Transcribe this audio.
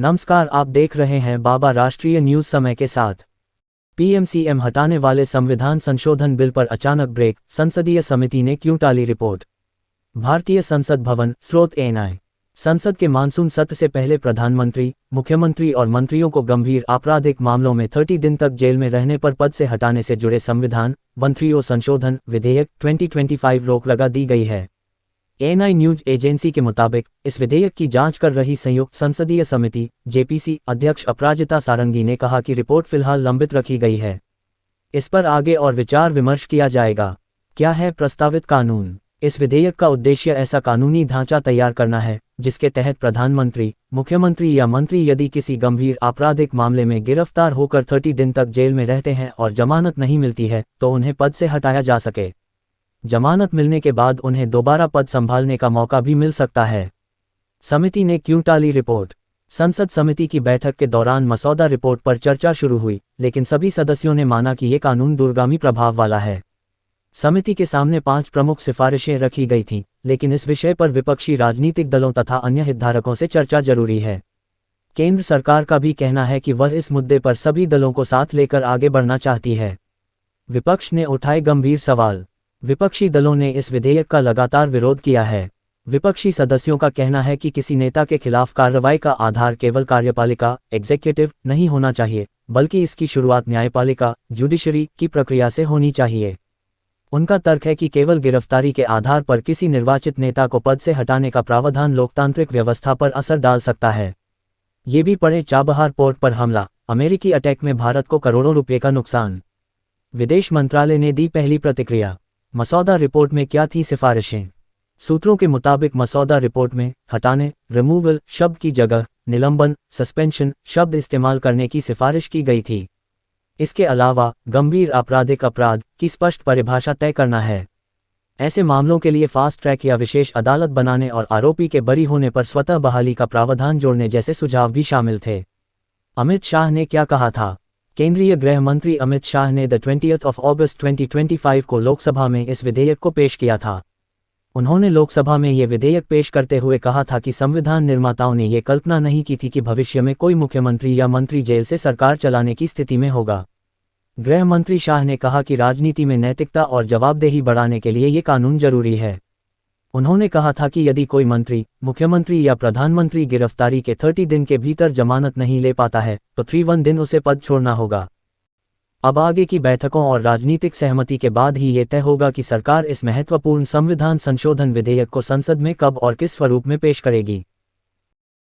नमस्कार, आप देख रहे हैं बाबा राष्ट्रीय न्यूज समय के साथ। पीएम-सीएम हटाने वाले संविधान संशोधन बिल पर अचानक ब्रेक, संसदीय समिति ने क्यों टाली रिपोर्ट। भारतीय संसद भवन, स्रोत एएनआई। संसद के मानसून सत्र से पहले प्रधानमंत्री, मुख्यमंत्री और मंत्रियों को गंभीर आपराधिक मामलों में 30 दिन तक जेल में रहने पर पद से हटाने से जुड़े संविधान मंत्रियों संशोधन विधेयक 2025 रोक लगा दी गई है। एएनआई न्यूज एजेंसी के मुताबिक इस विधेयक की जांच कर रही संयुक्त संसदीय समिति जेपीसी अध्यक्ष अपराजिता सारंगी ने कहा कि रिपोर्ट फिलहाल लंबित रखी गई है। इस पर आगे और विचार विमर्श किया जाएगा। क्या है प्रस्तावित कानून? इस विधेयक का उद्देश्य ऐसा कानूनी ढांचा तैयार करना है जिसके तहत प्रधानमंत्री, मुख्यमंत्री या मंत्री यदि किसी गंभीर आपराधिक मामले में गिरफ्तार होकर 30 दिन तक जेल में रहते हैं और जमानत नहीं मिलती है तो उन्हें पद से हटाया जा सके। जमानत मिलने के बाद उन्हें दोबारा पद संभालने का मौका भी मिल सकता है। समिति ने क्यों टाली रिपोर्ट? संसद समिति की बैठक के दौरान मसौदा रिपोर्ट पर चर्चा शुरू हुई, लेकिन सभी सदस्यों ने माना कि ये कानून दूरगामी प्रभाव वाला है। समिति के सामने 5 प्रमुख सिफारिशें रखी गई थीं, लेकिन इस विषय पर विपक्षी राजनीतिक दलों तथा अन्य हितधारकों से चर्चा जरूरी है। केंद्र सरकार का भी कहना है कि वह इस मुद्दे पर सभी दलों को साथ लेकर आगे बढ़ना चाहती है। विपक्ष ने उठाए गंभीर सवाल। विपक्षी दलों ने इस विधेयक का लगातार विरोध किया है। विपक्षी सदस्यों का कहना है कि किसी नेता के खिलाफ कार्रवाई का आधार केवल कार्यपालिका एग्जीक्यूटिव नहीं होना चाहिए, बल्कि इसकी शुरुआत न्यायपालिका जुडिशरी की प्रक्रिया से होनी चाहिए। उनका तर्क है कि केवल गिरफ्तारी के आधार पर किसी निर्वाचित नेता को पद से हटाने का प्रावधान लोकतांत्रिक व्यवस्था पर असर डाल सकता है। ये भी पढ़े, चाबहार पोर्ट पर हमला, अमेरिकी अटैक में भारत को करोड़ों रुपये का नुकसान। विदेश मंत्रालय ने दी पहली प्रतिक्रिया। मसौदा रिपोर्ट में क्या थी सिफारिशें? सूत्रों के मुताबिक मसौदा रिपोर्ट में हटाने रिमूवल शब्द की जगह निलंबन सस्पेंशन शब्द इस्तेमाल करने की सिफारिश की गई थी। इसके अलावा गंभीर आपराधिक अपराध की स्पष्ट परिभाषा तय करना है। ऐसे मामलों के लिए फास्ट ट्रैक या विशेष अदालत बनाने और आरोपी के बरी होने पर स्वतः बहाली का प्रावधान जोड़ने जैसे सुझाव भी शामिल थे। अमित शाह ने क्या कहा था? केंद्रीय गृह मंत्री अमित शाह ने 20 अगस्त 2025 को लोकसभा में इस विधेयक को पेश किया था। उन्होंने लोकसभा में ये विधेयक पेश करते हुए कहा था कि संविधान निर्माताओं ने ये कल्पना नहीं की थी कि भविष्य में कोई मुख्यमंत्री या मंत्री जेल से सरकार चलाने की स्थिति में होगा। गृह मंत्री शाह ने कहा कि राजनीति में नैतिकता और जवाबदेही बढ़ाने के लिए ये कानून जरूरी है। उन्होंने कहा था कि यदि कोई मंत्री, मुख्यमंत्री या प्रधानमंत्री गिरफ्तारी के 30 दिन के भीतर जमानत नहीं ले पाता है तो 31 दिन उसे पद छोड़ना होगा। अब आगे की बैठकों और राजनीतिक सहमति के बाद ही ये तय होगा कि सरकार इस महत्वपूर्ण संविधान संशोधन विधेयक को संसद में कब और किस स्वरूप में पेश करेगी।